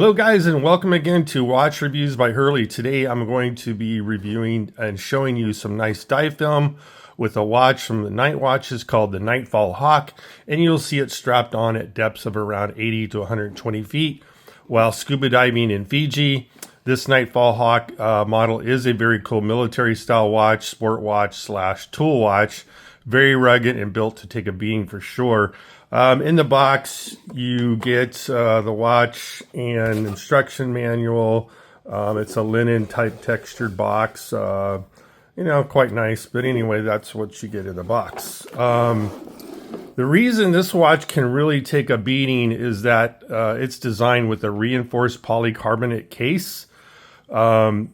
Hello guys, and welcome again to Watch Reviews by Hurley. Today I'm going to be reviewing and showing you some nice dive film with a watch from the Nite Watches called the Nightfall Hawk, and you'll see it strapped on at depths of around 80 to 120 feet while scuba diving in Fiji. This Nightfall Hawk model is a very cool military style watch, sport watch / tool watch. Very rugged and built to take a beating for sure. In the box, you get the watch and instruction manual. It's a linen type textured box. Quite nice. But anyway, that's what you get in the box. The reason this watch can really take a beating is that it's designed with a reinforced polycarbonate case.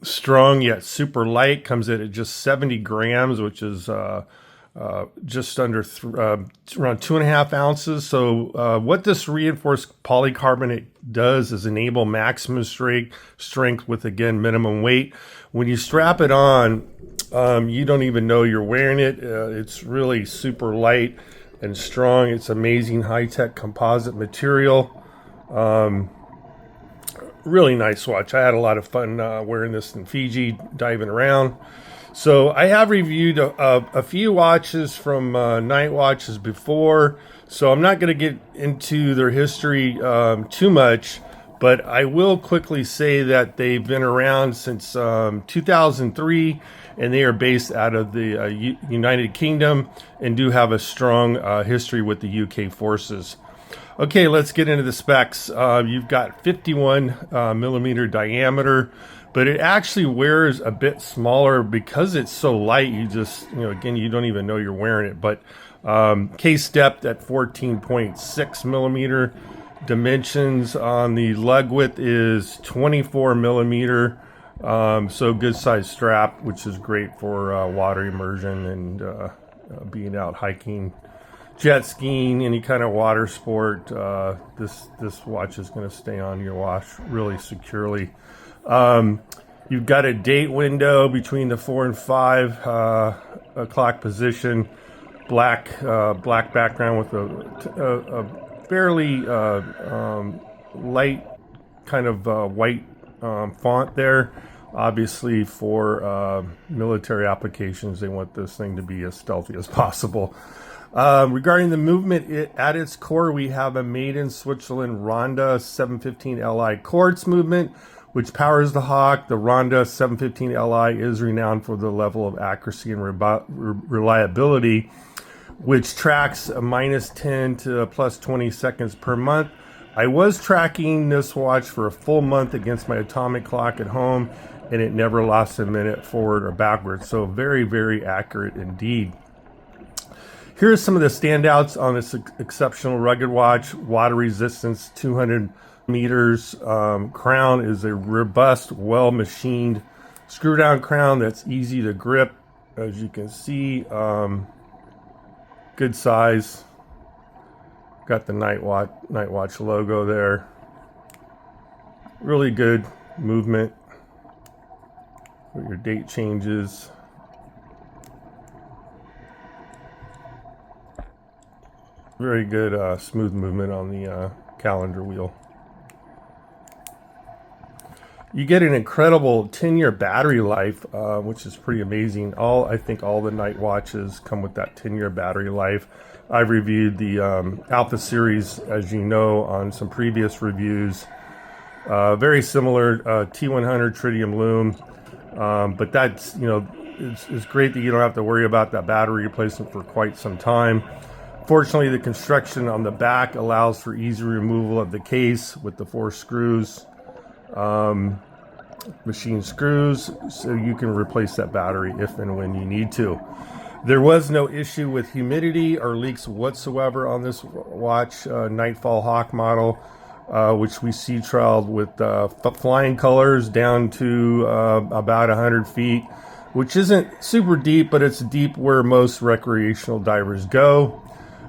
Strong yet super light. Comes in at just 70 grams, which is just under around 2.5 ounces. So what this reinforced polycarbonate does is enable maximum strength with, again, minimum weight. When you strap it on, you don't even know you're wearing it. It's really super light and strong. It's amazing high-tech composite material. Really nice watch. I had a lot of fun wearing this in Fiji, diving around. So I have reviewed a few watches from Nite Watches before, so I'm not going to get into their history too much, but I will quickly say that they've been around since 2003, and they are based out of the United Kingdom and do have a strong history with the UK forces. Okay, let's get into the specs. You've got 51 millimeter diameter, but it actually wears a bit smaller because it's so light. You just, again, you don't even know you're wearing it. But case depth at 14.6 millimeter. Dimensions on the lug width is 24 millimeter. So good size strap, which is great for water immersion and being out hiking, jet skiing, any kind of water sport. This watch is going to stay on your watch really securely. You've got a date window between the 4 and 5 o'clock position. Black background with a fairly light kind of white font there. Obviously, for military applications, they want this thing to be as stealthy as possible. Regarding the movement, at its core, we have a made in Switzerland Ronda 715 Li quartz movement, which powers the Hawk. The Ronda 715 Li is renowned for the level of accuracy and reliability, which tracks a -10 to +20 seconds per month. I was tracking this watch for a full month against my atomic clock at home, and it never lost a minute forward or backwards. So very, very accurate indeed. Here are some of the standouts on this exceptional rugged watch. Water resistance, 200 meters. Crown is a robust, well-machined screw-down crown that's easy to grip. As you can see, good size. Got the Nite Watch logo there. Really good movement for your date changes. Very good smooth movement on the calendar wheel. You get an incredible 10-year battery life, which is pretty amazing. I think all the Nite Watches come with that 10-year battery life. I've reviewed the Alpha series, as you know, on some previous reviews. Very similar T100 Tritium Lume, but that's, it's great that you don't have to worry about that battery replacement for quite some time. Fortunately, the construction on the back allows for easy removal of the case with the 4 screws, machine screws, so you can replace that battery if and when you need to. There was no issue with humidity or leaks whatsoever on this watch, Nightfall Hawk model, which we sea trialed with flying colors down to about 100 feet, which isn't super deep, but it's deep where most recreational divers go.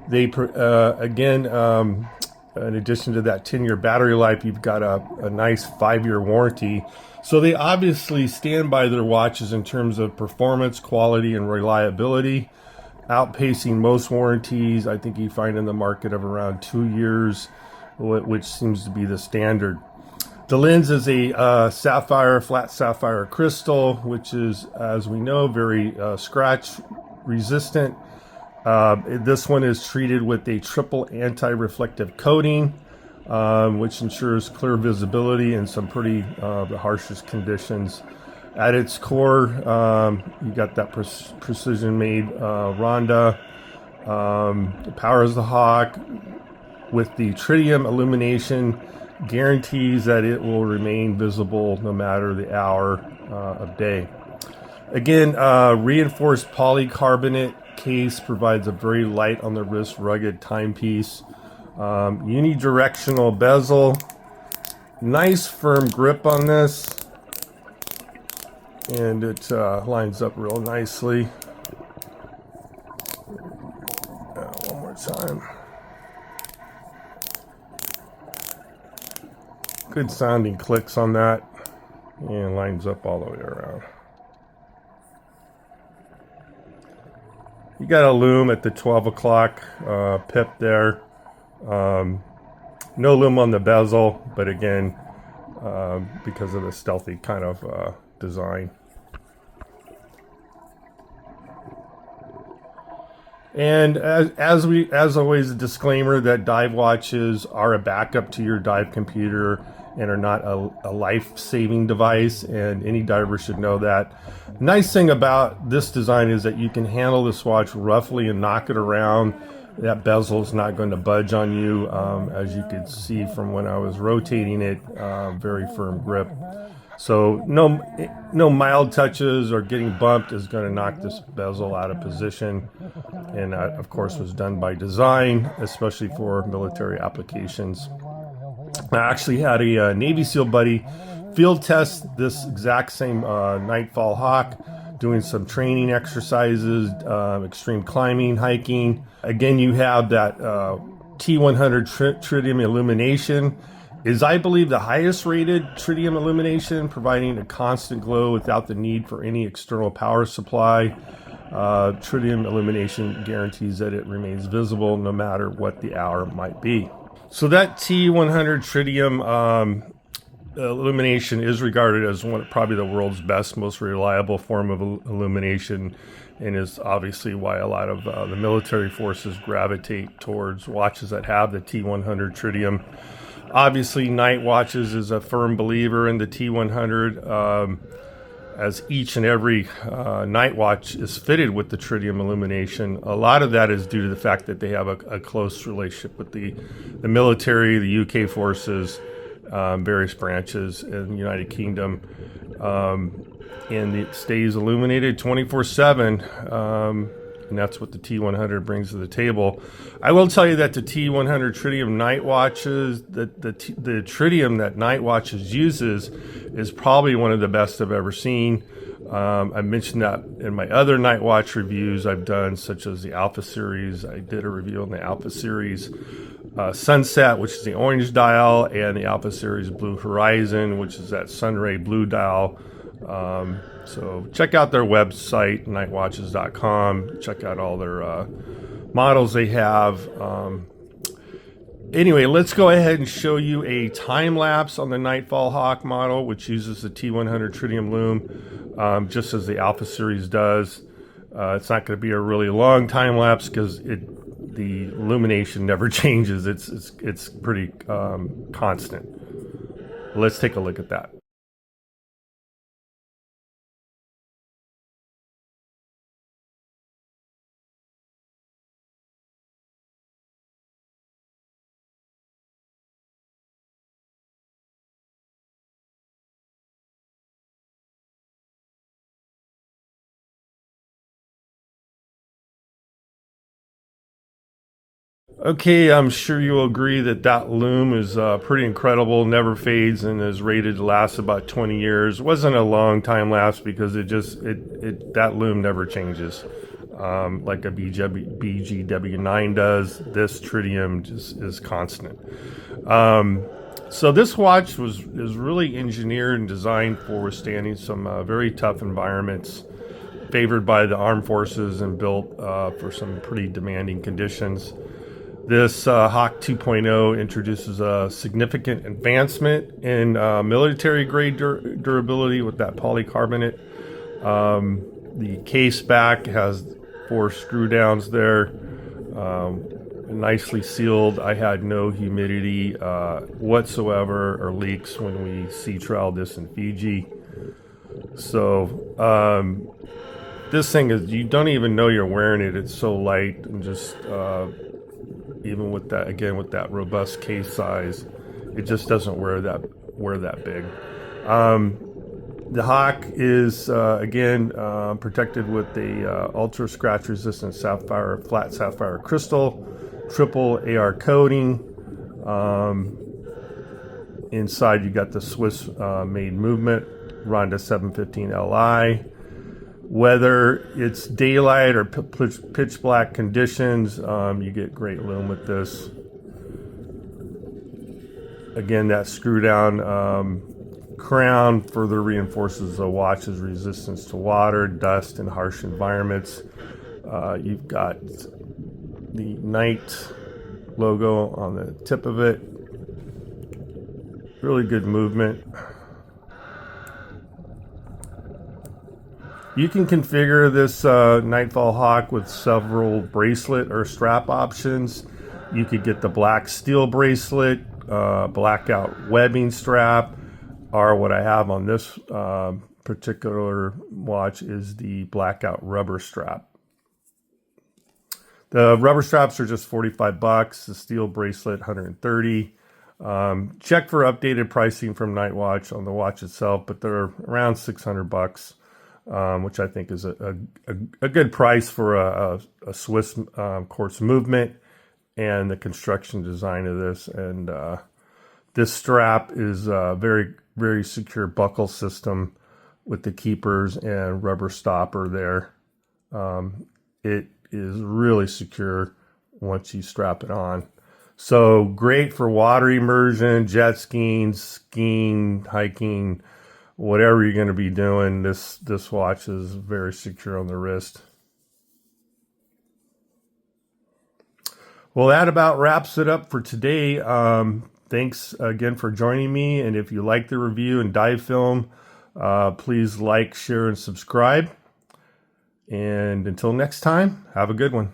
They, again, in addition to that 10-year battery life, you've got a nice 5-year warranty. So they obviously stand by their watches in terms of performance, quality, and reliability, outpacing most warranties. I think you find in the market of around 2 years, which seems to be the standard. The lens is a flat sapphire crystal, which is, as we know, very scratch resistant. This one is treated with a triple anti-reflective coating, which ensures clear visibility in some pretty the harshest conditions. At its core, you got that precision-made Ronda. It powers the Hawk with the Trium Illumination, guarantees that it will remain visible no matter the hour of day. Again, reinforced polycarbonate case provides a very light on the wrist, rugged timepiece. Unidirectional bezel. Nice firm grip on this. And it lines up real nicely. One more time. Good sounding clicks on that, and lines up all the way around. You got a lume at the 12 o'clock pip there. No lume on the bezel, but again, because of the stealthy kind of design. And as always, a disclaimer that dive watches are a backup to your dive computer and are not a life-saving device, and any diver should know that. Nice thing about this design is that you can handle this watch roughly and knock it around. That bezel is not going to budge on you, as you could see from when I was rotating it. Very firm grip. So no mild touches or getting bumped is going to knock this bezel out of position. And that, of course, was done by design, especially for military applications. I actually had a Navy SEAL buddy field test this exact same Nightfall Hawk, doing some training exercises, extreme climbing, hiking. Again, you have that T100 Trium Illumination. Is, I believe, the highest rated tritium illumination, providing a constant glow without the need for any external power supply. Tritium illumination guarantees that it remains visible no matter what the hour might be. So that T100 tritium illumination is regarded as probably the world's best, most reliable form of illumination, and is obviously why a lot of the military forces gravitate towards watches that have the T100 tritium. Obviously, Nite Watches is a firm believer in the T100, as each and every Nite Watch is fitted with the tritium illumination. A lot of that is due to the fact that they have a close relationship with the military, the UK forces, various branches in the United Kingdom, and it stays illuminated 24/7. And that's what the T100 brings to the table. I will tell you that the T100 Tritium Nite Watches, the tritium that Nite Watches uses is probably one of the best I've ever seen. I mentioned that in my other Nite Watch reviews I've done, such as the Alpha Series. I did a review on the Alpha Series Sunset, which is the orange dial, and the Alpha Series Blue Horizon, which is that Sunray blue dial. So check out their website, nitewatches.com. Check out all their models they have. Anyway, let's go ahead and show you a time lapse on the Nightfall Hawk model, which uses the T100 tritium lume, just as the Alpha Series does. It's not going to be a really long time lapse because the illumination never changes. It's pretty constant. Let's take a look at that. Okay, I'm sure you'll agree that that lume is pretty incredible, never fades, and is rated to last about 20 years. It wasn't a long time lapse because that lume never changes. Like a BGW9 does, this tritium just is constant. So this watch is really engineered and designed for withstanding some very tough environments, favored by the armed forces and built for some pretty demanding conditions. This Hawk 2.0 introduces a significant advancement in military-grade durability with that polycarbonate. The Caseback has 4 screw downs there, nicely sealed. I had no humidity whatsoever or leaks when we sea trialed this in Fiji. So this thing is, you don't even know you're wearing it. It's so light, and just even with that, again, with that robust case size, it just doesn't wear that big. The Hawk is again protected with the ultra scratch resistant sapphire, flat sapphire crystal, triple AR coating. Inside you got the Swiss made movement Ronda 715 Li. Whether it's daylight or pitch black conditions, you get great lume with this. Again, that screw down crown further reinforces the watch's resistance to water, dust, and harsh environments. You've got the Nite logo on the tip of it. Really good movement. You can configure this Nightfall Hawk with several bracelet or strap options. You could get the black steel bracelet, blackout webbing strap, or what I have on this particular watch is the blackout rubber strap. The rubber straps are just 45 bucks, the steel bracelet 130. Check for updated pricing from Nite Watch on the watch itself, but they're around 600 bucks. Which I think is a good price for a Swiss quartz movement and the construction design of this. And this strap is a very, very secure buckle system with the keepers and rubber stopper there. It is really secure once you strap it on. So great for water immersion, jet skiing, hiking, whatever you're going to be doing. This watch is very secure on the wrist. Well, that about wraps it up for today. Thanks again for joining me. And if you like the review and dive film, please like, share, and subscribe. And until next time, have a good one.